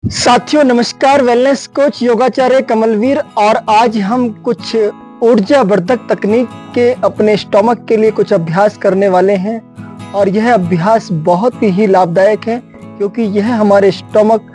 साथियों नमस्कार। Wellness coach योगाचार्य Kamalvir और आज हम कुछ ऊर्जावर्धक तकनीक के अपने स्टमक के लिए कुछ अभ्यास करने वाले हैं और यह अभ्यास बहुत ही लाभदायक है क्योंकि यह हमारे स्टमक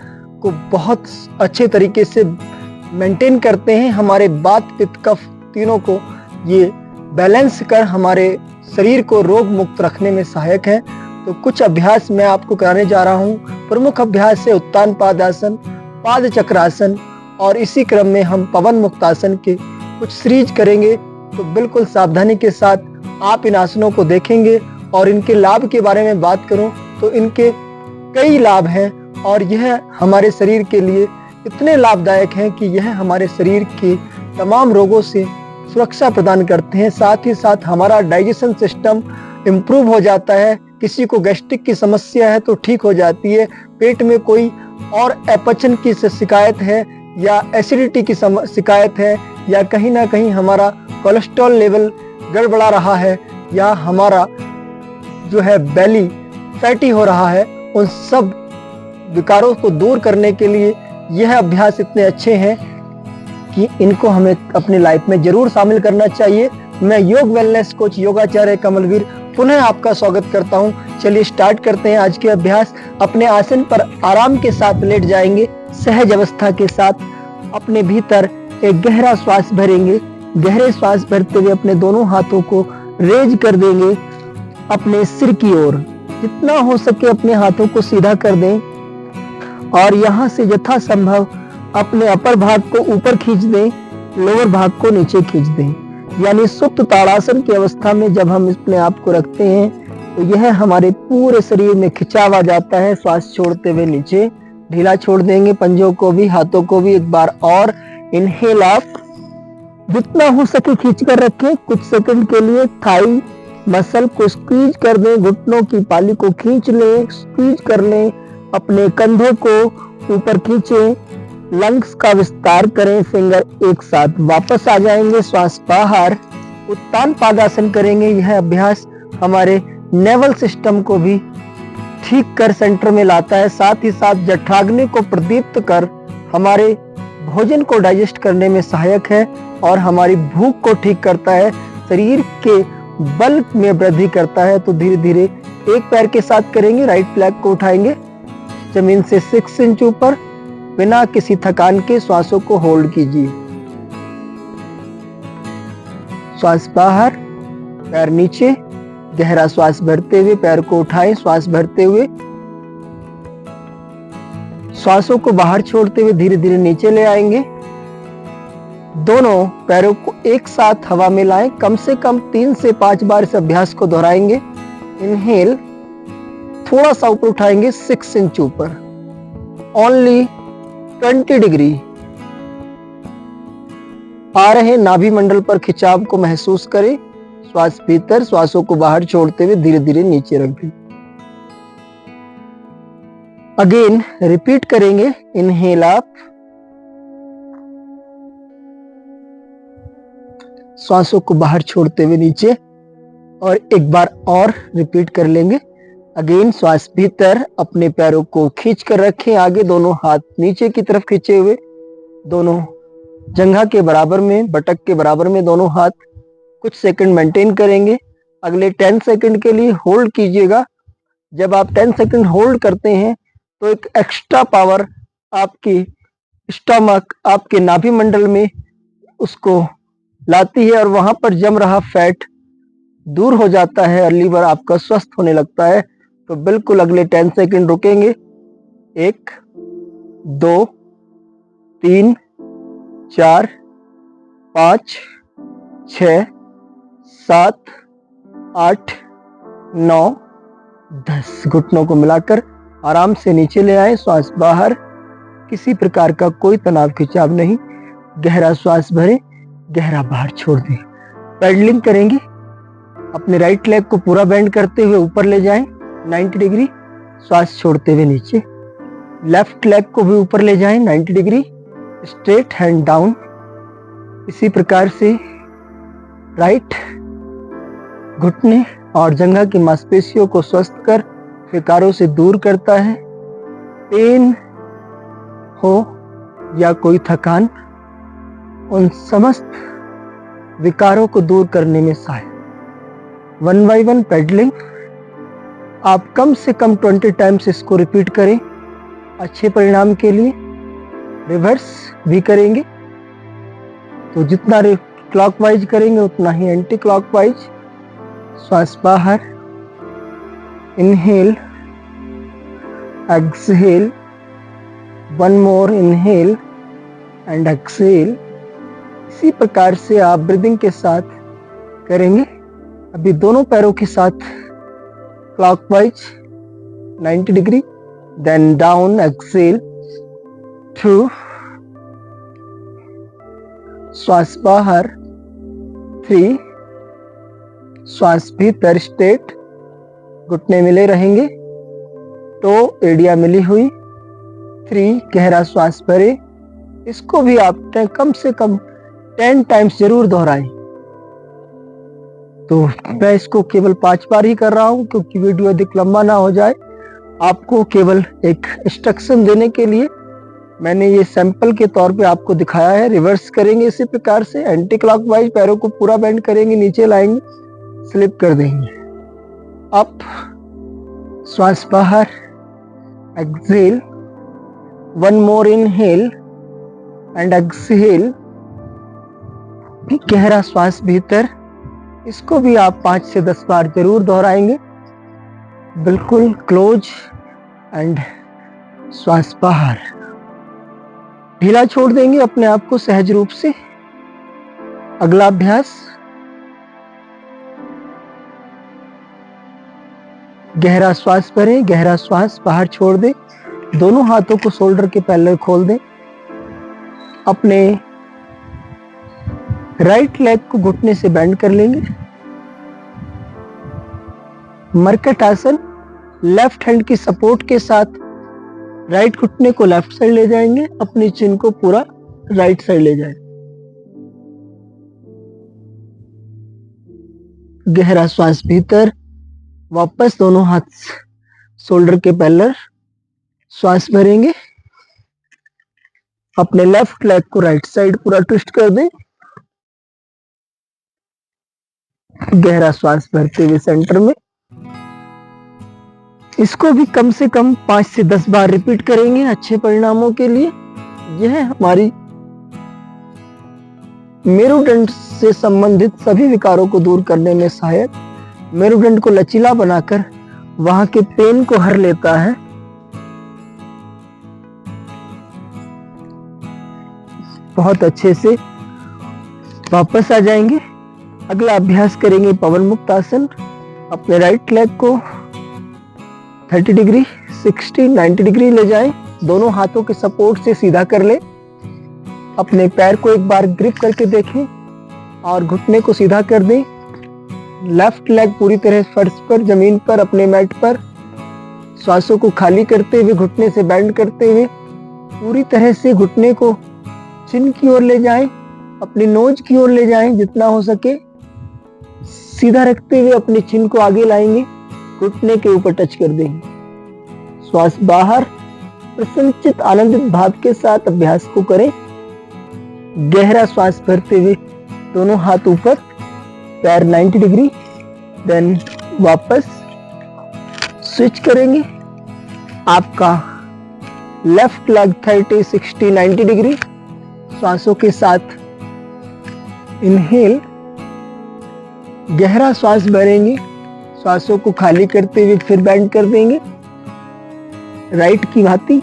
को बहुत अच्छे तरीके से मेंटेन करते हैं। हमारे वात पित्त कफ तीनों को ये बैलेंस कर हमारे शरीर को रोग मुक्त रखने में सहायक है। तो कुछ अभ्यास मैं आपको कराने जा रहा हूँ। प्रमुख अभ्यास है उत्तान पादासन, पाद चक्रासन और इसी क्रम में हम पवन मुक्तासन के कुछ सीरीज करेंगे। तो बिल्कुल सावधानी के साथ आप इन आसनों को देखेंगे और इनके लाभ के बारे में बात करूं तो इनके कई लाभ हैं और यह हमारे शरीर के लिए इतने लाभदायक हैं कि यह हमारे शरीर के तमाम रोगों से सुरक्षा प्रदान करते हैं। साथ ही साथ हमारा डाइजेशन सिस्टम इम्प्रूव हो जाता है। किसी को गैस्ट्रिक की समस्या है तो ठीक हो जाती है। पेट में कोई और अपचन की शिकायत है या एसिडिटी की शिकायत है या कहीं ना कहीं हमारा कोलेस्ट्रॉल लेवल गड़बड़ा रहा है या हमारा जो है बेली फैटी हो रहा है, उन सब विकारों को दूर करने के लिए यह अभ्यास इतने अच्छे हैं कि इनको हमें अपनी लाइफ में जरूर शामिल करना चाहिए। मैं योग वेलनेस कोच योगाचार्य कमलवीर पुनः आपका स्वागत करता हूं। चलिए स्टार्ट करते हैं आज के अभ्यास। अपने आसन पर आराम के साथ लेट जाएंगे। सहज अवस्था के साथ अपने भीतर एक गहरा श्वास भरेंगे। गहरे श्वास भरते हुए अपने दोनों हाथों को रेज कर देंगे अपने सिर की ओर। जितना हो सके अपने हाथों को सीधा कर दें और यहाँ से यथासंभव अपने अपर भाग को ऊपर खींच दें, लोअर भाग को नीचे खींच दें। यानी सुप्त ताड़ासन की अवस्था में जब हम अपने आप को रखते हैं तो यह हमारे पूरे शरीर में खिंचाव आ जाता है। श्वास छोड़ते हुए नीचे ढीला छोड़ देंगे, पंजों को भी हाथों को भी। एक बार और इनहेल आप जितना हो सके खींच कर रखें। कुछ सेकंड के लिए थाई मसल को स्क्वीज कर दें, घुटनों की पाली को खींच लें, स्क्वीज कर लें, अपने कंधों को ऊपर खींचें, लंग्स का विस्तार करें, फिंगर एक साथ वापस आ जाएंगे, श्वास बाहर। उत्तान पादासन करेंगे। यह अभ्यास हमारे नेवल सिस्टम को भी ठीक कर सेंटर में लाता है। साथ ही साथ जठराग्नि को प्रदीप्त कर हमारे भोजन को डाइजेस्ट करने में सहायक है और हमारी भूख को ठीक करता है, शरीर के बल में वृद्धि करता है। तो धीरे धीरे एक पैर के साथ करेंगे। राइट फ्लैग को उठाएंगे जमीन से 6 इंच ऊपर, बिना किसी थकान के श्वासों को होल्ड कीजिए। श्वास बाहर, पैर नीचे, गहरा श्वास भरते हुए पैर को उठाएं। श्वास भरते हुए श्वासों को बाहर छोड़ते हुए धीरे धीरे नीचे ले आएंगे। दोनों पैरों को एक साथ हवा में लाएं। कम से कम 3 से 5 बार इस अभ्यास को दोहराएंगे। इनहेल, थोड़ा सा ऊपर उठाएंगे 6 इंच ऊपर, ओनली 20 डिग्री। आ रहे नाभि मंडल पर खिंचाव को महसूस करें। श्वास भीतर, श्वासों को बाहर छोड़ते हुए धीरे धीरे नीचे रख दें। अगेन रिपीट करेंगे। इनहेल आप, श्वासों को बाहर छोड़ते हुए नीचे, और एक बार और रिपीट कर लेंगे। अगेन श्वास भीतर, अपने पैरों को खींच कर रखें आगे, दोनों हाथ नीचे की तरफ खींचे हुए, दोनों जंघा के बराबर में, बटक के बराबर में दोनों हाथ। कुछ सेकंड मेंटेन करेंगे। अगले 10 सेकंड के लिए होल्ड कीजिएगा। जब आप 10 सेकंड होल्ड करते हैं तो एक एक्स्ट्रा पावर आपकी स्टमक, आपके नाभि मंडल में उसको लाती है और वहां पर जम रहा फैट दूर हो जाता है और लीवर आपका स्वस्थ होने लगता है। तो बिल्कुल अगले 10 सेकंड रुकेंगे। 1, 2, 3, 4, 5, 6, 7, 8, 9, 10। घुटनों को मिलाकर आराम से नीचे ले आए। श्वास बाहर, किसी प्रकार का कोई तनाव खिंचाव नहीं। गहरा श्वास भरें, गहरा बाहर छोड़ दें। पैडलिंग करेंगे। अपने राइट लेग को पूरा बेंड करते हुए ऊपर ले जाएं 90 डिग्री, श्वास छोड़ते हुए नीचे। लेफ्ट लेग को भी ऊपर ले जाएं 90 डिग्री, स्ट्रेट हैंड डाउन। इसी प्रकार से राइट घुटने और जंघा की मांसपेशियों को स्वस्थ कर विकारों से दूर करता है। पेन हो या कोई थकान, उन समस्त विकारों को दूर करने में सहायक। 1 बाय 1 पेडलिंग आप कम से कम 20 टाइम्स इसको रिपीट करें अच्छे परिणाम के लिए। रिवर्स भी करेंगे तो जितना क्लॉकवाइज करेंगे उतना ही एंटी क्लॉकवाइज। श्वास बाहर, inhale, exhale, 1 more inhale and exhale. इसी प्रकार से आप ब्रीदिंग के साथ करेंगे। अभी दोनों पैरों के साथ clockwise 90 degree, then down, exhale 2, श्वास बाहर 3, श्वास भीतर स्ट्रेट, घुटने मिले रहेंगे, टो एड़ियां मिली हुई 3, गहरा श्वास भरे। इसको भी आप कम से कम 10 टाइम्स जरूर दोहराएं। तो मैं इसको केवल 5 बार ही कर रहा हूं क्योंकि वीडियो अधिक लंबा ना हो जाए। आपको केवल एक इंस्ट्रक्शन देने के लिए मैंने ये सैंपल के तौर पे आपको दिखाया है। रिवर्स करेंगे इसी प्रकार से, एंटी क्लॉकवाइज, पैरों को पूरा बेंड करेंगे, नीचे लाएंगे, स्लिप कर देंगे। अप, श्वास बाहर, exhale, 1 more inhale and exhale, गहरा श्वास भीतर। इसको भी आप 5 से 10 बार जरूर दोहराएंगे। बिल्कुल क्लोज एंड श्वास बाहर। ढीला छोड़ देंगे अपने आप को सहज रूप से। अगला अभ्यास, गहरा श्वास भरें, गहरा श्वास बाहर छोड़ दें। दोनों हाथों को शोल्डर के पैरेलल खोल दें। अपने राइट लेग को घुटने से बेंड कर लेंगे। मरकट आसन, लेफ्ट हैंड की सपोर्ट के साथ राइट घुटने को लेफ्ट साइड ले जाएंगे, अपनी चिन को पूरा राइट साइड ले जाएंगे। गहरा श्वास भीतर, वापस दोनों हाथ शोल्डर के पैरेलल, श्वास भरेंगे। अपने लेफ्ट लेग को राइट साइड पूरा ट्विस्ट कर दें। गहरा श्वास भरते हुए सेंटर में। इसको भी कम से कम 5 से 10 बार रिपीट करेंगे अच्छे परिणामों के लिए। यह हमारी मेरुदंड से संबंधित सभी विकारों को दूर करने में सहायक, मेरुदंड को लचीला बनाकर वहां के पेन को हर लेता है। बहुत अच्छे से वापस आ जाएंगे। अगला अभ्यास करेंगे पवन मुक्त आसन। अपने राइट लेग को 30 डिग्री, 60, 90 डिग्री ले जाएं। दोनों हाथों के सपोर्ट से सीधा कर ले। अपने पैर को एक बार ग्रिप करके देखें और घुटने को सीधा कर दें। लेफ्ट लेग पूरी तरह फर्श पर, जमीन पर, अपने मैट पर, श्वासों को खाली करते हुए, घुटने से बेंड करते हुए पूरी तरह से घुटने को चिन की ओर ले जाएं, अपनी नोज की ओर ले जाएं जितना हो सके। सीधा रखते हुए अपनी चिन को आगे लाएंगे, घुटने के ऊपर टच कर देंगे। श्वास बाहर, प्रसन्नचित आनंदित भाव के साथ अभ्यास को करें। गहरा श्वास भरते हुए दोनों हाथ ऊपर, पैर 90 डिग्री, देन वापस स्विच करेंगे। आपका लेफ्ट लेग 30, 60, 90 डिग्री। श्वासों के साथ इनहेल, गहरा श्वास भरेंगे, श्वासों को खाली करते हुए फिर बेंड कर देंगे राइट की भांति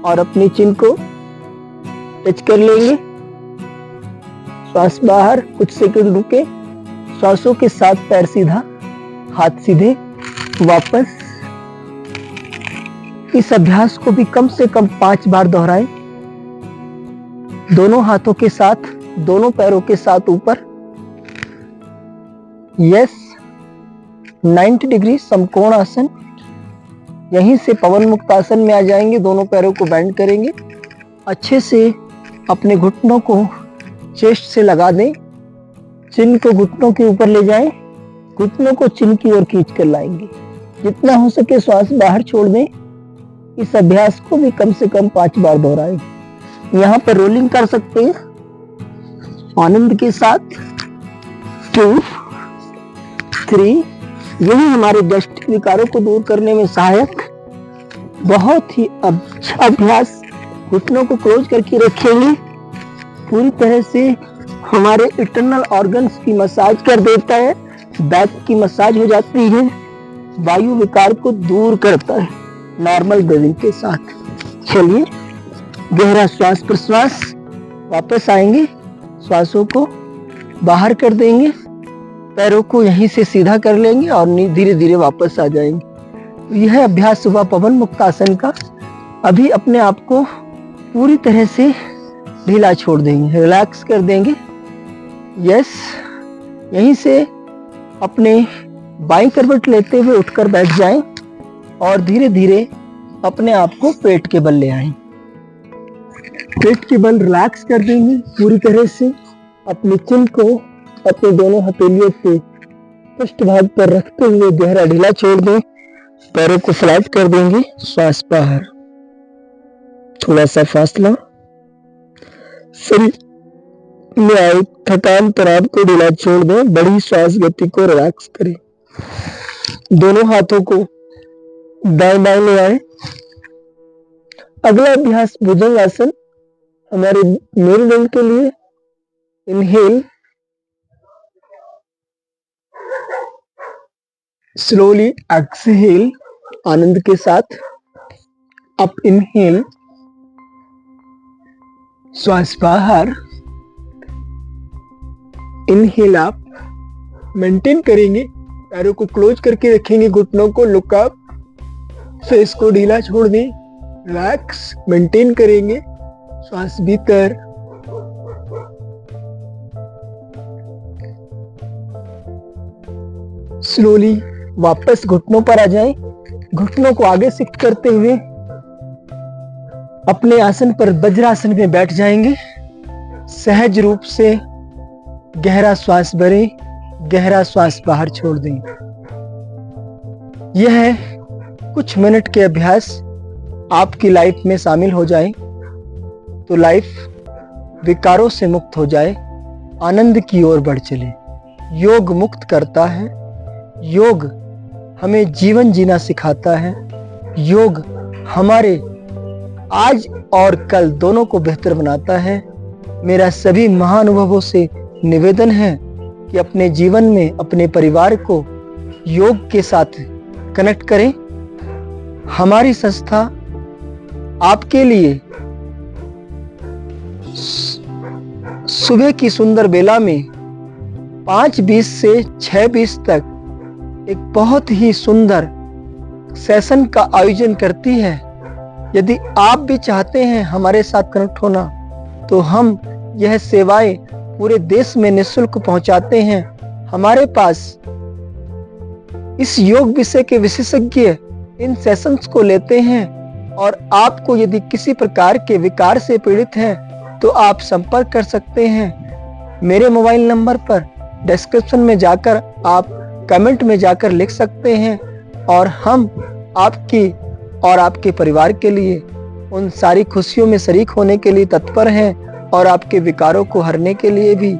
और अपनी चिन को टच कर लेंगे। श्वास बाहर, कुछ सेकंड रुके। श्वासों के साथ पैर सीधा, हाथ सीधे, वापस। इस अभ्यास को भी कम से कम 5 बार दोहराएं। दोनों हाथों के साथ, दोनों पैरों के साथ ऊपर। यस, 90 डिग्री समकोण आसन। यहीं से पवन मुक्त आसन में आ जाएंगे। दोनों पैरों को बेंड करेंगे। अच्छे से अपने घुटनों को चेस्ट से लगा दें। चिन को घुटनों के ऊपर ले जाएं। घुटनों को चिन की ओर खींच कर लाएंगे। जितना हो सके श्वास बाहर छोड़ दें। इस अभ्यास को भी कम से कम 5 बार दोहराएं। यहाँ पर रोलिंग कर सकते हैं आनंद के साथ। 2, 3। यही हमारे गैस्ट्रिक विकारों को दूर करने में सहायक बहुत ही अच्छा अभ्यास। घुटनों को क्लोज करके रखेंगे, पूरी तरह से हमारे इंटरनल ऑर्गन्स की मसाज कर देता है, बैक की मसाज हो जाती है, वायु विकार को दूर करता है नॉर्मल ब्रीदिंग के साथ। चलिए गहरा श्वास प्रश्वास, वापस आएंगे, श्वासों को बाहर कर देंगे, पैरों को यहीं से सीधा कर लेंगे और धीरे धीरे वापस आ जाएंगे। यह अभ्यास हुआ पवन मुक्त आसन का। अभी अपने आप को पूरी तरह से ढीला छोड़ देंगे, रिलैक्स कर देंगे। यस, यहीं से अपने बाईं करवट लेते हुए उठकर बैठ जाएं और धीरे धीरे अपने आप को पेट के बल ले आएं। पेट के बल रिलैक्स कर देंगे पूरी तरह से। अपने चिन को अपने दोनों हथेलियों के पृष्ठभाग पर रखते हुए गहरा ढीला छोड़ दें, पैरों को फ्लैट कर देंगे, श्वास बाहर, थोड़ा सा फासला। शरीर में आए थकान तनाव को ढीला छोड़ दें, बड़ी श्वास गति को रिलैक्स करें। दोनों हाथों को दाएं बाएं ले आए। अगला अभ्यास भुजंग आसन हमारे मेरुदंड के लिए। इनहेल, स्लोली एक्सहेल आनंद के साथ। अप इनहेल, श्वास बाहर, इनहेल आप मेंटेन करेंगे, पैरों को क्लोज करके रखेंगे, घुटनों को लुक अप, फेस को ढीला छोड़ दें, रिलैक्स मेंटेन करेंगे, श्वास भीतर, स्लोली वापस घुटनों पर आ जाएं, घुटनों को आगे शिफ्ट करते हुए अपने आसन पर वज्रासन में बैठ जाएंगे। सहज रूप से गहरा श्वास भरें, गहरा श्वास बाहर छोड़ दें। यह कुछ मिनट के अभ्यास आपकी लाइफ में शामिल हो जाए तो लाइफ विकारों से मुक्त हो जाए, आनंद की ओर बढ़ चले। योग मुक्त करता है, योग हमें जीवन जीना सिखाता है, योग हमारे आज और कल दोनों को बेहतर बनाता है। मेरा सभी महानुभवों से निवेदन है कि अपने जीवन में अपने परिवार को योग के साथ कनेक्ट करें। हमारी संस्था आपके लिए सुबह की सुंदर बेला में 5:20 से 6:20 तक एक बहुत ही सुंदर सेशन का आयोजन करती है। यदि आप भी चाहते हैं हमारे साथ कनेक्ट होना तो हम यह सेवाएं पूरे देश में निःशुल्क पहुंचाते हैं। हमारे पास इस योग विषय के विशेषज्ञ इन सेशंस को लेते हैं और आपको यदि किसी प्रकार के विकार से पीड़ित हैं तो आप संपर्क कर सकते हैं। मेरे मोबाइल नंबर पर डिस्क्रिप्शन में जाकर आप कमेंट में जाकर लिख सकते हैं और हम आपकी और आपके परिवार के लिए उन सारी खुशियों में शरीक होने के लिए तत्पर हैं और आपके विकारों को हरने के लिए भी।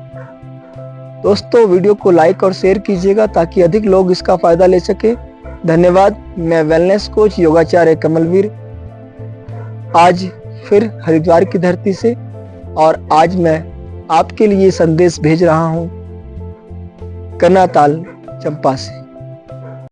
दोस्तों, वीडियो को लाइक और शेयर कीजिएगा ताकि अधिक लोग इसका फायदा ले सके। धन्यवाद। मैं वेलनेस कोच योगाचार्य कमलवीर, आज फिर हरिद्वार की धरती से, और आज मैं आपके लिए संदेश भेज रहा हूं कर्नाताल चंपा से।